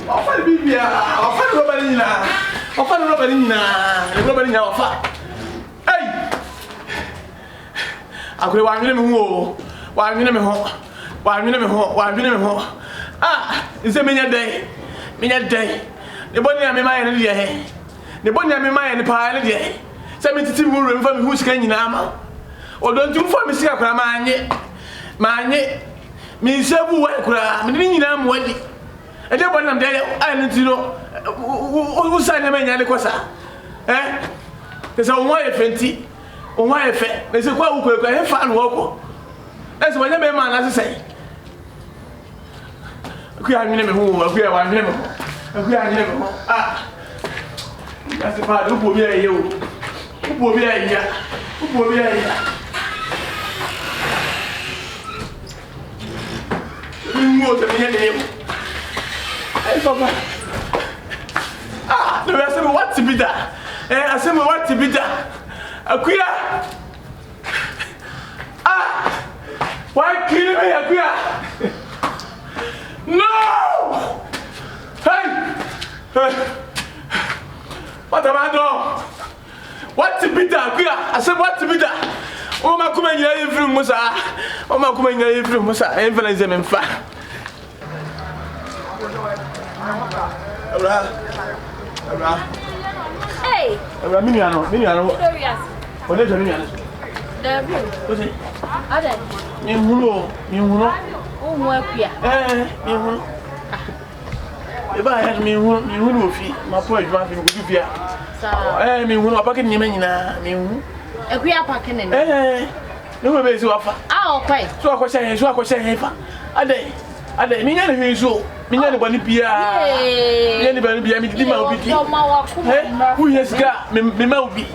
Ofa bibia, ofa rubber nina. Ofa rubber nina. Rubber nina ofa. Hey. Akure wa nwene me ho. Wa nwene me ho. Wa nwene me ho. Wa nwene me ho. Ah, nse menya dai. Menya dai. Ne boni ame ma ye ne de he. Ne boni ame ma ye ne pa ne de. Se me titi mu rem fa me hu sika nyina ama. Odo ntum fa me sika kora ma anye. Ma anye. Me nsebu wa kora. Me ni nyina am wadi. E de boni am de ai ne tiro. O sa ne menya ne kosa. Pesa o wa ye fenti. O wa ye fe. Ne se kwa ukwe kwa he fa no woko. Na se wanya be ma na se sai. Akuya nwene me ho, akuya wa nwene me ho. Akuya nwene me ho. Ah. That's the part. Who put me here? Who put me here? Who put me here? Remove the name. Hey, Papa. Ah, no, I said, what to be that? I said, what to be that? Akuya. Ah, why kill me, Akuya? No! Hey! What am I doing? What to be that? I said, what to be that? Oh, my come here from Musa. Oh, my come here from Musa. I'm going to fa. Hey! Miniano. What is it? What's it? Ada. You know. Oh, work here. If I had me who fee, my poor Gyamfi would be here. Me who are packing your men, me. A queer packing in. No way to offer. Oh, quite. So I was saying, a day. Me and so. Me and the Bonnie Pia. Anybody be a meeting. Who has got me be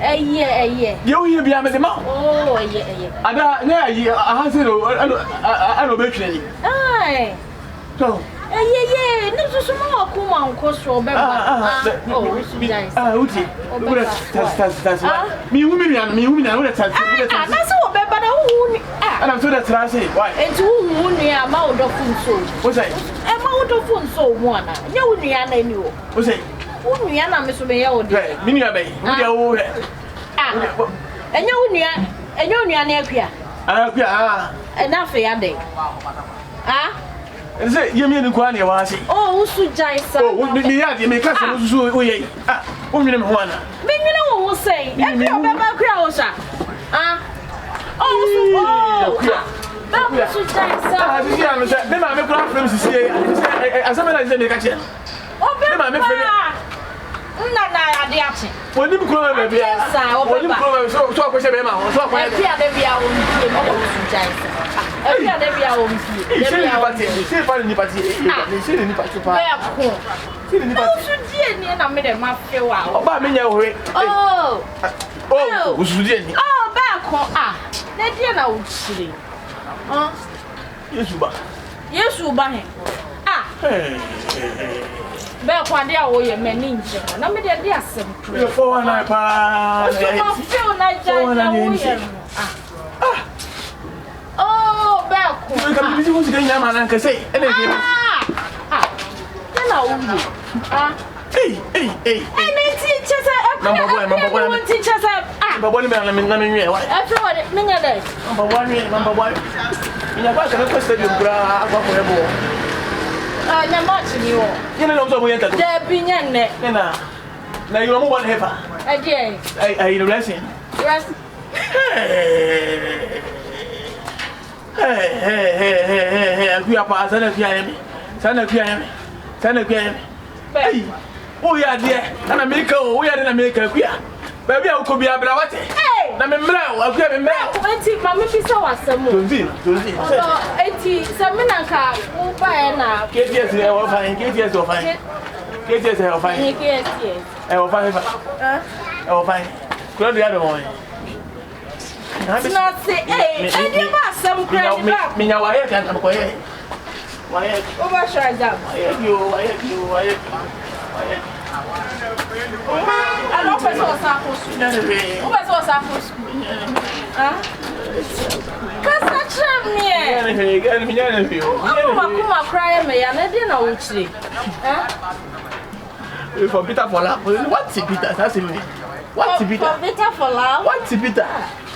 A year. You be a man. Oh, yeah. I said, I don't bet any. Aye. So. Yeah. No, so small. Come on, cost for better. That's me, women, I would have touched it. That's all better. And I'm so that's what I say. Why? And who near amount of food so? What's that? Amount of food so one. No, we are new. What's that? Who we are, Miss Mayo. Minia Bay. And you near near. Enough a day. And say, you mean the Guania was it? Oh, so Jaisa. Oh, what did you make us so? Women, one. Maybe no one will say, every crowd. Oh, that's so Jaisa. Then I'm a crowd from Sicily. As someone as they catch it. Oh, then I'm a friend. No, when you grow up, so I was a man, so I Bẹ́ẹ̀ kọ́ adé àwọ̀ yẹ mẹ́ni njẹ́ na mi dẹ̀ di asẹm kúrẹ́. Yẹ fọwọ́ náà paa. Oṣù máa fẹ́ o náà jẹ́ ẹ̀jẹ̀ wọ́n yẹ nù. Oh, bẹ́ẹ̀ kọ́. Ìwé kàbí bí wọ́n ti kẹ́ nyàmà náà kẹsẹ̀ ẹ̀ lè dé. Yẹ́n náà wọ́n yẹ. Ẹni tí kyesẹ́ ẹ kúrẹ́ ẹ wọ́n ti kyesẹ́. Mbọ̀bọ̀ ni mi àná mi nwẹ̀ wá. Ẹ fẹ́ wọ́n mi nyẹ dẹ̀. Mbọ̀bọ̀ ni ìyàgbọ́ àkàrẹ́ kọ́ stadium kúrẹ́ àgbàkọ̀ ẹ̀ bọ̀. Na match ni wo. Yẹn náà sọ bóyá ntàkùn. Dẹ̀bi nyẹ nnẹ. Na yìí wọ́n mú wọn hẹ́fà. Ẹ díẹ̀. Ayi the blessing. Yes. Akuya pa sana kuya yẹmi. Sana kuya yẹmi. Hey, wo yẹ adiẹ? Na Amerika o, wo yẹ adi na Amerika akuya. Bẹẹbi a wokọ bi abira wate. Na mi mìíràn o, akuya mi mìíràn. Eti maame bi sẹ wà sẹmu. Tonzi. Eti sẹmi na nka wo ba yẹ na. KTS ẹ wọ fain, KTS wọ fain. KTS ẹ wọ fain. Ẹ wọ fain fa. Ẹ wọ fain. Kúrò di adùn wọn. Tina se ẹni bá sẹmu kúrò ní bá. Mi nya wáyé kan àmì kọ yẹ. Wáyé. Ó bá ṣọ ẹja. Wáyé bi o. Alo fẹ́ sọ ọ̀sán kó sùn. Ó fẹ́ sọ ọ̀sán kó sùn. Kásá kyerẹ́ mi ẹ̀. Kuma cry me and I didn't know which day. For Peter for love. What's Peter? That's it. What's Peter? For Peter for love. What's Peter?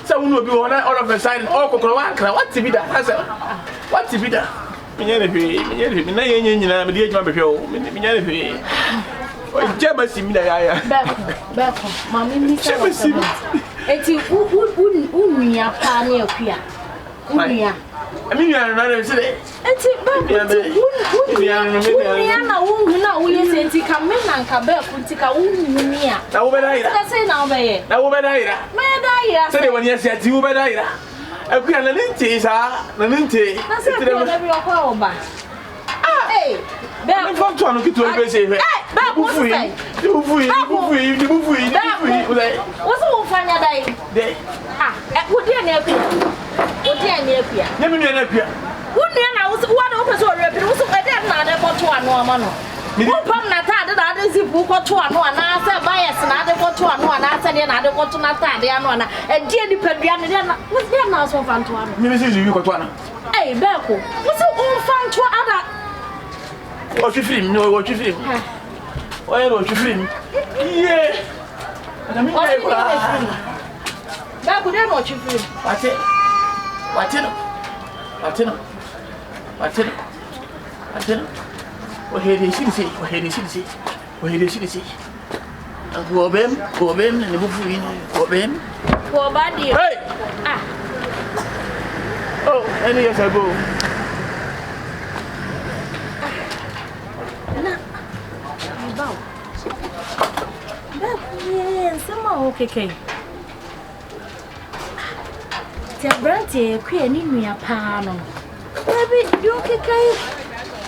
Someone will be all of a side. Oh, what's Peter? What's Peter? Jealousy, back, Mammy, jealousy. It's Unia Pania Pia. Unia. I mean, you are another city. It's Unia, we say, Tika and Cabell, Tika Unia. Now, when I say now, may I say, when you said you better, I feel an inches, Naninte. That's it, every hour back. Hey, I'm from trying to get to a busy. What's all fun your day? Ah, what dear nephew? What dear nephew? Never knew a nephew. Wouldn't I was one of us already? Was a dead man about to one woman. Upon that, I didn't book or to one, and I said, bias and I got to one, and I said, I don't want to not die, and dear dependent. What's their mouse of fun to one? Mrs. You got one. Hey, Belko, what's all fun to other? What you film? No, what you film? Why don't you film? Yeah. I mean, that would not what you feel. What's it? What here is city? What here is city? What here is city? Go bem, and the buffet, go bem. Poor body. Hey! Oh, any years ago. Okay. Brandy, queen in me a panel. Maybe you okay?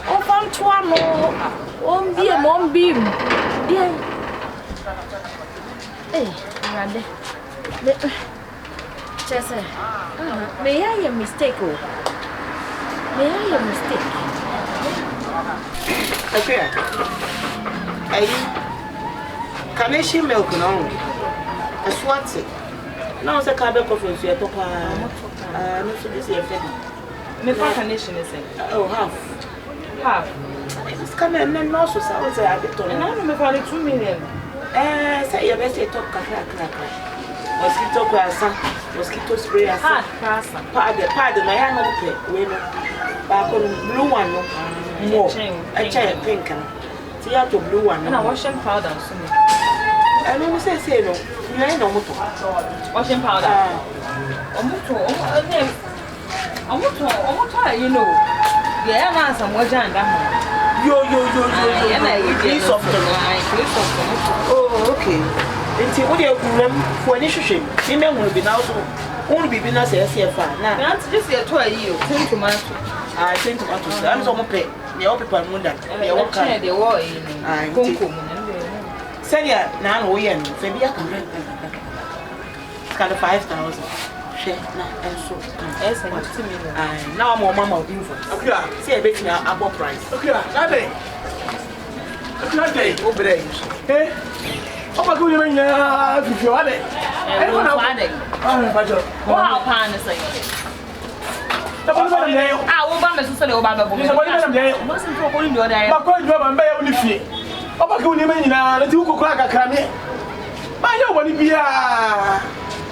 Oh, from Tuano, one beam. Dear. Eh, Randy. Just may I a mistake? May I a mistake? Okay. Carnation milk now. A swatty. Now, the carpet coffee, you are talking. No, this is a carnation is it? Oh, half. It's coming and then also, I was a bit on. And I remember 2 million. Say your best talk, mosquito grass, mosquito spray, pardon, my hand women. Back on blue one, more. A chair pink. See out of blue one. And I wash and powder. I don't say no. You ain't no motor. Washing powder. You know. Yeah, I'm some water and yo. Oh, okay. Until what you have for an issue, women will be now only be business as here. Now, that's just a 2 years. 10 tomatoes. I think tomatoes. I'm so pay. The open one that they all kind of war in. I Send ya now, we and Fabia can got 5,000. Share and so. Now I'm on Mamma of info. Okay, see a bit now above price. Okay, that day. Over there. Eh? Oh, my goodness, if you want it. Wow, pan is like. I will buy my sister over the wasn't going to die. I'm going to have a bear on the feet. Oh, my goodness, the 2 o'clock I come here. I know what it be.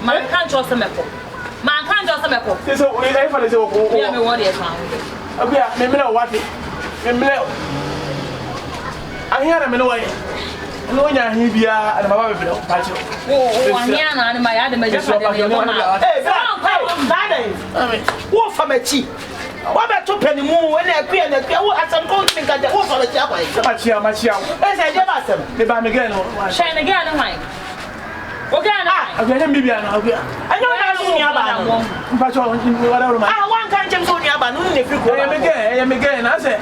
Man can't trust a map. Man can't just a map. This is what we have for the old. Yeah, me what is found. Okay, maybe not what it. I hear them in a way. No, yeah, he be and my baby. Oh, I'm here and my other major. Hey, what from a cheap? What about 2 penny more when I appear and I some gold think at the horse on the Jabba? Much, as I never said, the band again, shine again, am I? Okay, I'm maybe I know. I know but whatever. I want can't go near Banun if you go again. I said,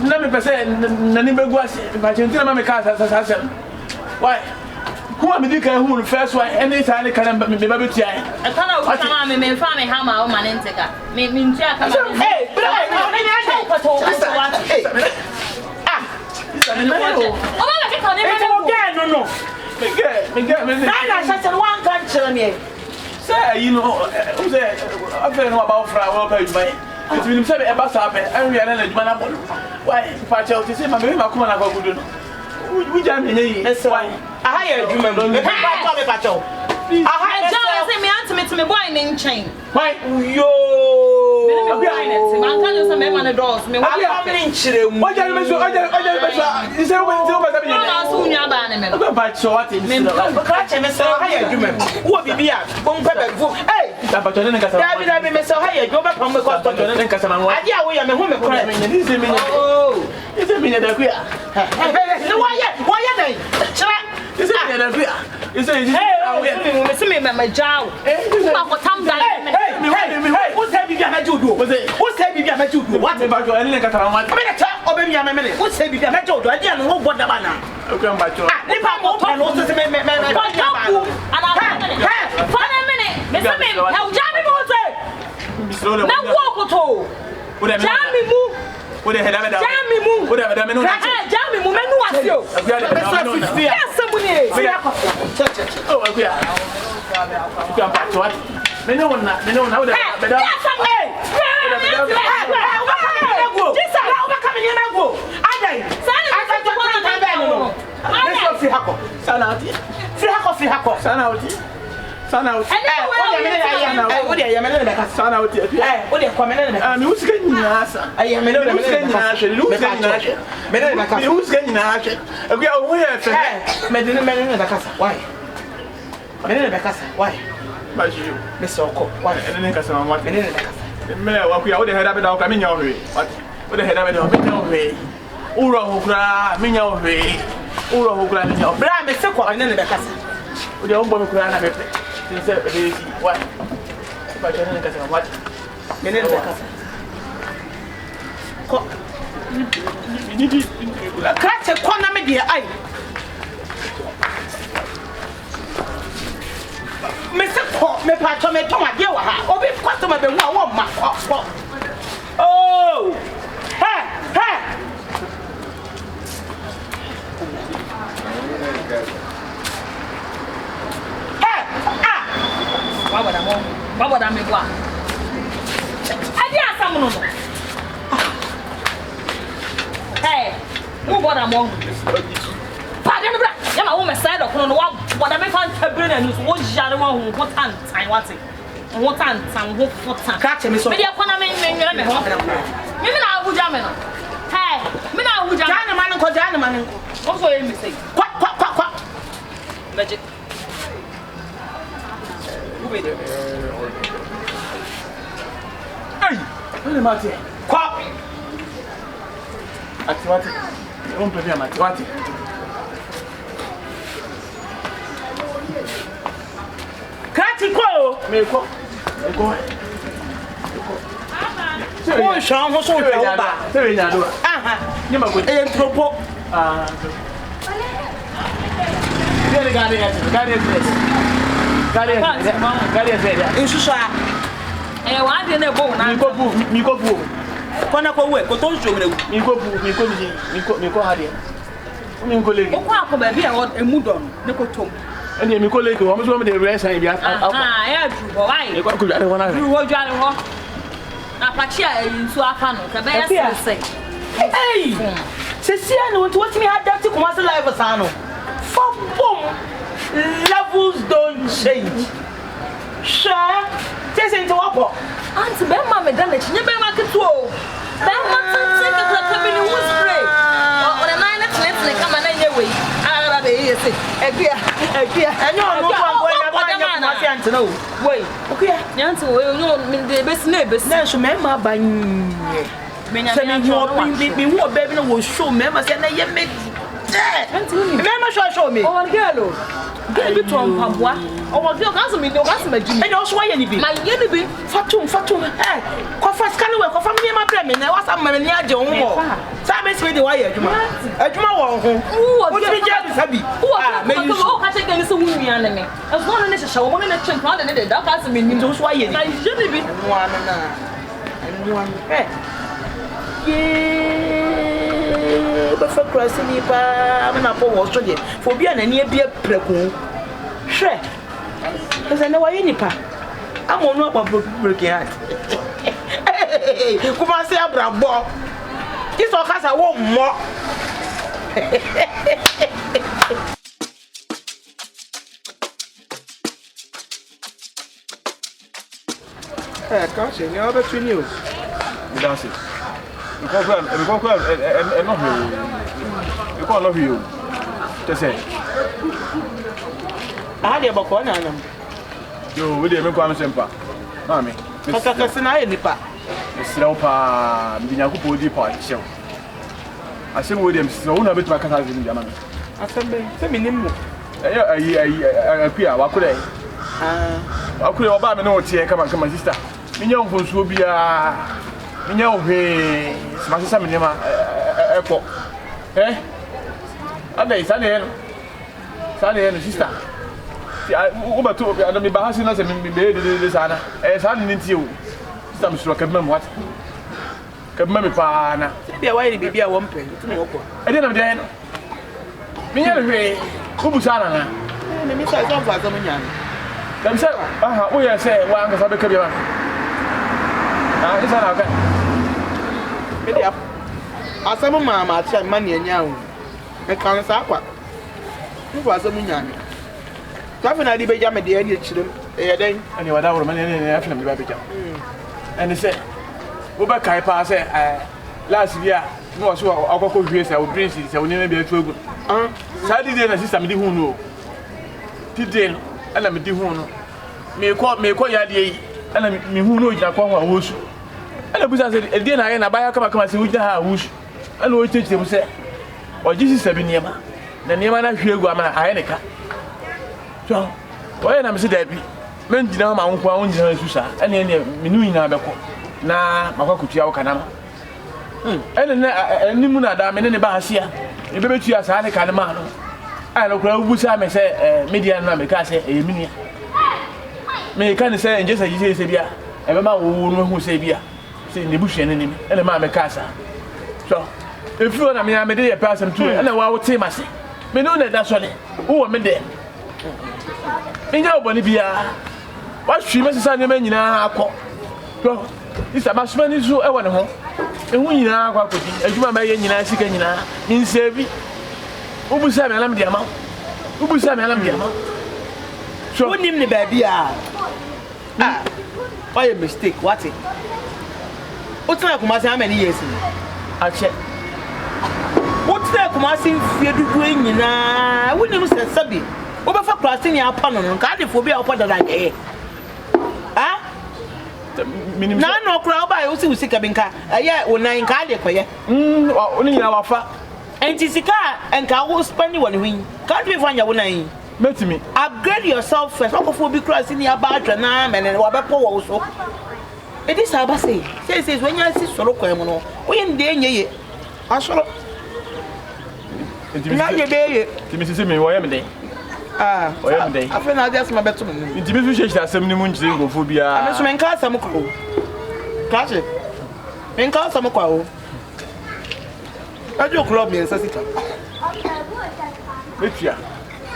let me present Naniba was, but you tell my car as I said. Why? Who am I who first one any time I can be baby? I can't find me hammer or man in take up. Mean Jack. Hey, but I no. One can't tell me. Say, you know, I'm saying about flower page by It's been said about Sabe, and we are an adjustment. Why, Pacho, to say my baby, my common, I go good. We jam in a why. I hired you, Pacho. I hired me answer me to me wine chain. Why, yo, man, can you some man doors? Me, what are you lynch? What are you measure? Is there one over the banner? But so what is me? Catch him, so hired you, what be here? Bon pepper, hey, but I didn't get a hired you back on the cost of the Casaman. Yeah, we are a woman crying. Is it me? Oh, is it me that we are? Why are they? Is it that we are? Is it me, my job? What's have you got to do? What's have you got to do? What about your only got around 1 minute? Or maybe I'm a minute. What's have you got to do? I didn't know what the banner. Okay, I'm back to it. If I'm not, and I'll Mr. How Jammy Mose? Now walk at all. Jammy move. Would have had a Jammy move. Would have had a Jammy move. And what's you? Yes, somebody. Oh, we are. Come back to what? Me no one, me no one. How would I? Yes, I'm hey. This is how we're coming in. I go. I Ura hokra minya ohe ura hokra minya bra me se kwa ne bekasa o de ombo me kura na pepe se be wa ba jona ne kasa wa me ne bekasa ko ni krache kwa na me dia ai me se ko me pa to me to ma dia wa ha obi kwa to ma be hu a wo ma ko oh ha ha Baba da me gwa. Adi asamu no. Hey, who bought a mong? Pardon me, ya ma wo me side of no wa boda me fan tabre na nusu wo jare wa hu ho tan tan wate. Ho tan tan ho fotan. Catch me so. Me dia kona me nwere me ho. Me na Abuja me no. Hey, me na Abuja. Jana man ko jana man ko. Wo so ye me say. Kwa. Magic. Hey, where Mati? Kwa. Atiwati. On peut bien Atiwati. Kati ko. Me ko. Ko shan ho so ta ba. Se be nya do. Aha. Ni ma ko. E tropo. Ah. Ele gade Insusa. Wa de na bo na. Mi ko bu. Kona ko we ko to nso mrewu. Mi ko ha de. Mi ko legi. Ko akọ ba bi e emu don ne ko tom. Eni mi ko legi wo mo so mo de resan bi ya du bo wai. E ko jare wona. Du wo jare wo. Na pachi a nsu afa no ka be ya se. Hey. Se sia no what me had that ko was live sa no. For boom. Levels don't change. Sure. Just into what? Auntie Bema me done it. You be ma keto. Bema take a cabin in spray. On a 9 let's come and anyway. I be say. Agya. I know no one to know. Wait. Okay. Yanto we no me best neighbors. Na so me ma ban. Me nya me wo baby no wo show me ma say na ye me. Remember show me. Oh girl. Get bit on pabwa. Oh girl can me do can me jimi. And also why any be? My yeni be. Fatum. Eh. Ko fa scan we ko fa me ma bre me na wasa ma me ni age wo mo. Sa me say the why adwuma. Adwuma wo ho. Wo de bi jabi sabi. Ah me you. Oh ka check ni so wu nua na me. As no na hye wo mo na chem plan na de da ka se me ni do so why any. My yeni be. Nwa na. Eh. But for crossing pa na po wo so de for bia na ne bia preku hwe ese na wa yinipa amonu apa breaking heart Kuma say abrabo. This okasa wo mo. Can't say you have to news. That's it. Because I'm not here. You can't love you. Just say. I had a book on them. You will be a member of Sempa. Mammy. Mr. Nipa. Mr. Opa, Dinaku Deep show. I say, William, so no bit my cousin in Germany. I said, minimum. I appear, what could I? I could have bought no tea, come on, sister. Mignon will be a Mignon, my sister, airport. Eh? Sunday, Sunday, sister. I don't be passing us and be made this Anna. As I didn't you. Some struck a mem what? Come, Pana. Be a white baby, I won't pay. I didn't then. Me, Kubusana. Miss I don't pass on young. Themselves, we are saying, one was a big career. It's an okay. I saw mamma, I money and young. I can't stop. Who was a young? Definitely be jammed the end children. And you are down money in the afternoon, baby. And they said, Uber Kai pass last year. No, so I'll go to I will bring it. I will never be a true good. Saturday, and sister, me who know. Today, and I'm the who know. Me call Yadi, and I'm me who know you are calling a whoosh. And I was said, a dinner and I buy a come and see which I whoosh. And we teach them say, or Jesus 7 years. The name I hear Guama, I so, why am I saying that? Men did not my own Susa, and then Minuina Bako. Na Makakutia Canama. And Nimuna Dam and any Bahasia. You better see us, I can't man. I don't know which I may say, Media Namicase, a mini. May kind say, and just as you say, Sabia, a mamma who say, Bia, saying the bush enemy, and a mamma casa. So, if you want me, I made a person to it, and I would say, Massy. Me know that that's only. Who am I there? In your Bonibia, what she must say, the men in our court. This a matchman is so ever home. And we are what could be, as you may in Nasicana, in Savvy. Who was Sam and Diamond? Who was Sam and Diamond? So, what name the baby? Ah, by a mistake, what's it? What's like how many years? I check. What's that Kumasi fear to doing in a wouldn't say Sabi? Over for crossing our panel, can't for be a part of that day. Ah? No crowd by also sick of Inca. Yeah, when I in Cardia. Only our fat. And Tisica and Cow will spend you one wing. Can't we find your name? Met me. Upgrade yourself first. What for be crossing your barge and Wabapo also? It is how I say. Says when you see Soroco, we in danger. I shall. Mrs. Me, why am I? Ah, I feel I just my bedroom. Intimidation has some new phobia. I'm just making some cool. Catch it. Make out some cool. I do club me and Sassita.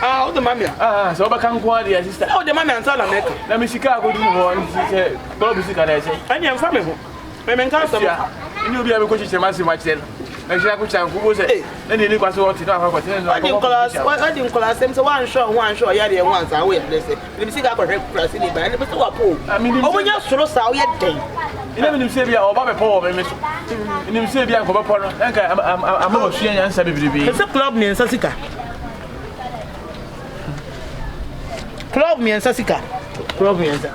Ah, the mammy. Ah, so I can't go out the sister. Oh, the mammy and Salamek. Let me see Chicago do one. She said, Club is I say. I am family. Women can't some. You'll be able to coach a massive match then. I who was it? Then you look at what you know. I didn't call us them to one show, yeah, once I will. They say, let me see that press in it, but Mr. Wapo. I mean, when you're so sour yet, you never say, or Baba Paul, and you say, I'm not seeing answer. It's a club near Sassica. Club me and Sassica. Club me and the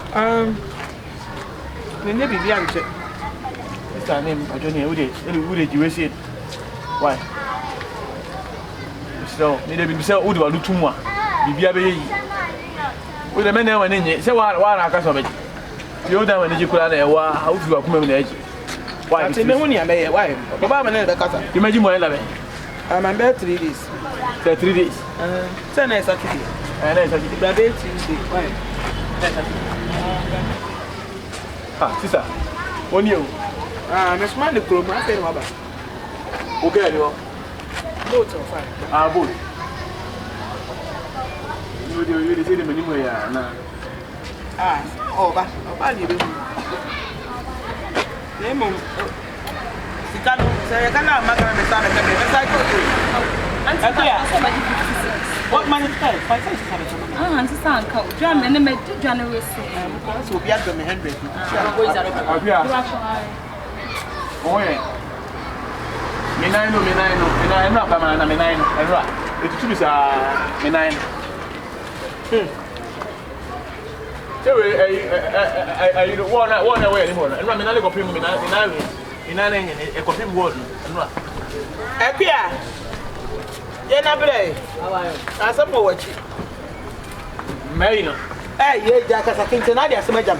name is Gyamfi. It's our name, I don't know who did you see it. Why? So, need to be so old or too much. Be a baby. With the men now and then, say, one I can't of it. You know, when you could have how you are coming edge. Why? I tell you, I may. Why? Obama never cut. Imagine my love. I'm in bed 3 days. 3 days. 10 days. And I said, Tuesday. Why? Ah, sister. 1 year. Miss Mandy Club, I say, Mother. Okay, you both are fine. Ah, both. You say them anyway, ah, oh, but you do. Let mum. Sikano, say kana magana me sana ka me say ko. Agya. What money is that? 5 cents. Ah, auntie Sanka, John and me do January so. So be at me 100. Agya. Oh yeah. Me nine no ba na me nine. Enra. Etutu bisa me nine. So I don't want away anymore. And I'm not going to me a confirm word. Agya. Yena bre. Asa mo wachi. Maino. Eh, ye jaka sa kinche na dia sama jam.